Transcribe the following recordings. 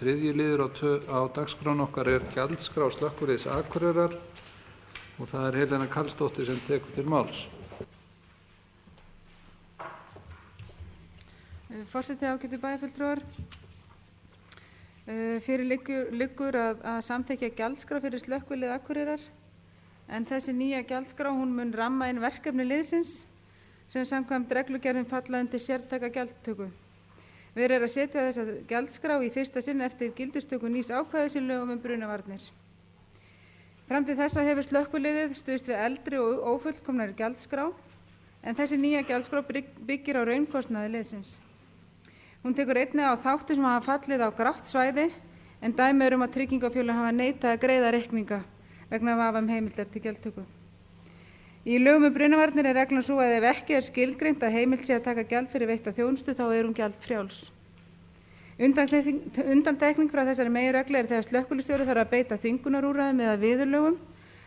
Þriðji liður á dagskrán okkar gjaldskrá Slökkviliðs Akureyrar og það Helena Karlsdóttir sem tekur til máls. Forseti, ágætu bæjarfulltrúar. Fyrir liggur að samþykkja gjaldskrá fyrir Slökkvilið Akureyrar, en þessi nýja gjaldskrá mun ramma inn verkefni liðsins sem samkvæmt reglugerðum falla undir sértæka gjaldtöku. Verið að setja þessa gjaldskrá í fyrsta sinn eftir gildistöku nýs ákvæðis í lögum brunavarnir. Fram til þessa hefur slökkviliðið stuðst við eldri og ófullkomnari gjaldskrá, en þessi nýja gjaldskrá byggir á raunkostnaði liðsins. Hún tekur einnig á þáttum sem hafa fallið á grátt svæði, en dæmi að tryggingafélög hafa neitað að greiða reikninga vegna vafa heimildar til gjaldtöku. Í lögum brunavarnir reglan sú að ef ekki skilgreint að heimild sé að taka gjald fyrir veitta þjónustu þá hún gjaldfrjáls. Undantekning frá þessari meginreglu þegar slökkviliðsstjóri þarf að beita þvingunarúrræðum eða viðurlögum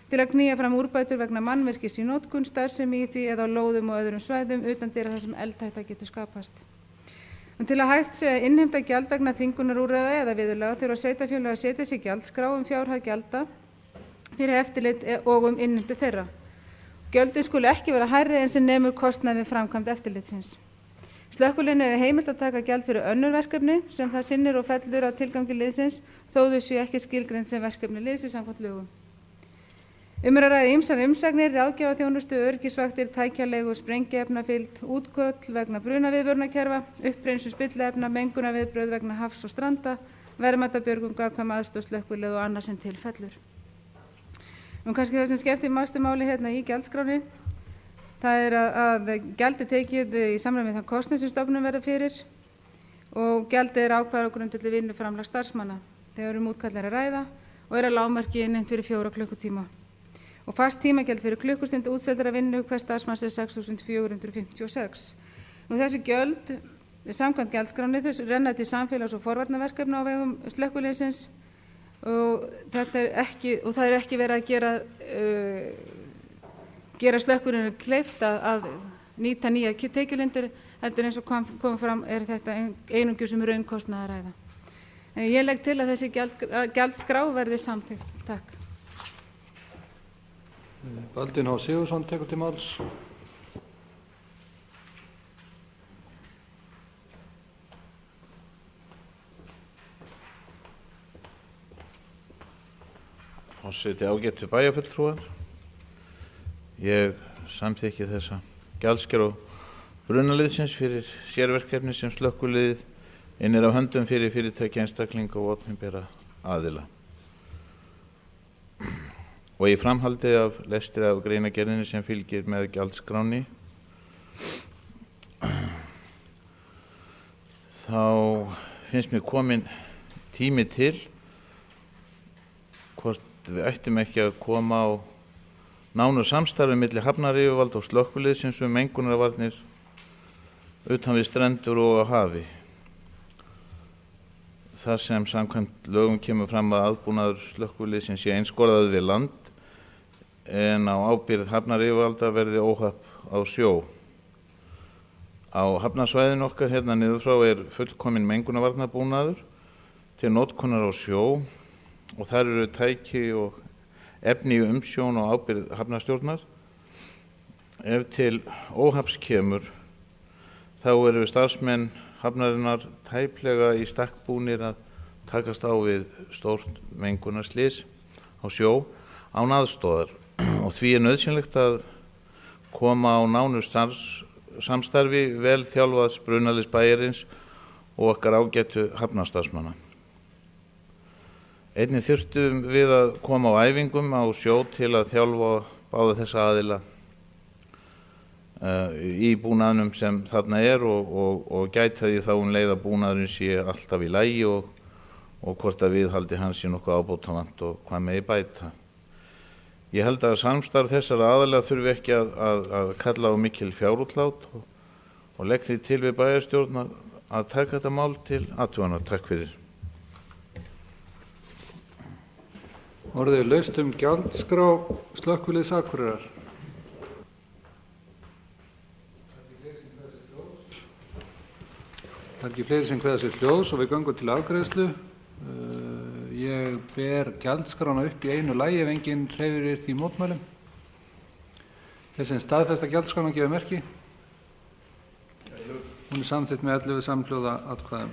til að knýja fram úrbætur vegna mannvirkis í notkun, starfsemi í því eða á lóðum og öðrum svæðum utandyra þar sem eldhætta getur skapast. En til að hægt sé að innheimta gjald vegna þvingunarúrræða eða viðurlaga þurfa sveitarfélög að setja sér gjaldskrá fjárhæð gjalda fyrir eftirlit og innheimtu þeirra. Gjöldin skulu ekki vera hærri en sem nemur kostnaði við framkvæmd eftirlitsins. Slökkviliðinu heimilt að taka gjald fyrir önnur verkefni sem það sinnir og fellur að tilgangi liðsins þó þau séu ekki skilgreind sem verkefni liðsins samkvæmt lögum. Að ræða ýmsar umsagnir, ráðgjafarþjónustu, öryggisvaktir, tækjaleigu, sprengiefnafylgd, útköll vegna brunaviðvörunarkerfa, upphreinsun spilliefna, mengunarviðbrögð vegna hafs og stranda, verðmætabjörgun, gagnkvæma aðstoð slökkvilið og annað sem til fellur. Kannski það sem skiptir mestu máli í gjaldskránni, það að gjaldið tekið í samræmi við þann kostnað sem stofnunin verður fyrir og gjaldið ákvarðað á grundvelli vinnuframlags starfsmanna þegar útkall að ræða og að lágmarki innheimt fyrir 4 klukkutíma. Og fast tímagjald fyrir klukkustund útseldra vinnu hvers starfsmanns 6.456. Þessi gjöld, samkvæmt gjaldskránni, þau renna til samfélags- og forvarnaverkefna á vegum slökkviliðsins og það er ekki verið að gera slökkviliðinu kleift að nýta nýja tekjulindir, heldur eins og kom fram þetta einungis raunkostnað að ræða. En ég legg til að þessi gjaldskrá verði samþykkt. Takk. Baldvin H. Sigurðsson tekur til máls. Forseti, ágætu bæjarfulltrúar. Ég samþykki þessa gjaldskrá brunaliðsins fyrir sérverkefni sem slökkviliðið innir af höndum fyrir fyrirtæki, einstaklinga og opinbera aðila. Og í framhaldi af lestri af greinargerðinni sem fylgir með gjaldskránni þá finnst mér komin tími til hvort við ættum ekki að koma á nánu samstarfi milli hafnaryfirvalda og slökkviliðsins mengunarvarnir utan við strendur og á hafi. Þar sem samkvæmt lögum kemur fram að aðbúnaður slökkviliðsins sé einskorðaður við land en á ábyrgð hafnaryfirvalda verði óhapp á sjó. Á hafnarsvæðinu okkar niður frá fullkominn mengunarvarnarbúnaður til notkunar á sjó og þar eru tæki og efni í umsjón og ábyrgð hafnarstjórnar. Ef til óhapps kemur þá eru starfsmenn hafnarinnar tæplega í stakk búnir að takast á við stórt mengunarslys á sjó án aðstoðar og því nauðsynlegt að koma á nánu samstarfi vel þjálfaðs brunaliðs bæjarins og okkar ágætu hafnarstarfsmanna. Einnig þurftum við að koma á æfingum á sjó til að þjálfa báða þessa aðila í búnaðnum sem þarna og gæta því þá leið að búnaðurinn sé alltaf í lagi og hvort að viðhaldi hans sé nokkuð ábótavant og hvað megi bæta. Ég held að samstarf þessara aðila þurfi ekki að kalla á mikil fjárútlát og legg því til við bæjarstjórn að taka þetta mál til athugunar. Takk fyrir. Orðið laust gjaldskrá Slökkviliðs Akureyrar. Það er ekki fleiri sem kveða sér hljóðs og við göngum til afgreiðslu. Ég ber gjaldskrána upp í einu lagi ef enginn hreyfir því mótmælum. Þeir sem staðfesta gjaldskrána gefa merki. Hún er samþykkt með 11 samhljóða atkvæðum.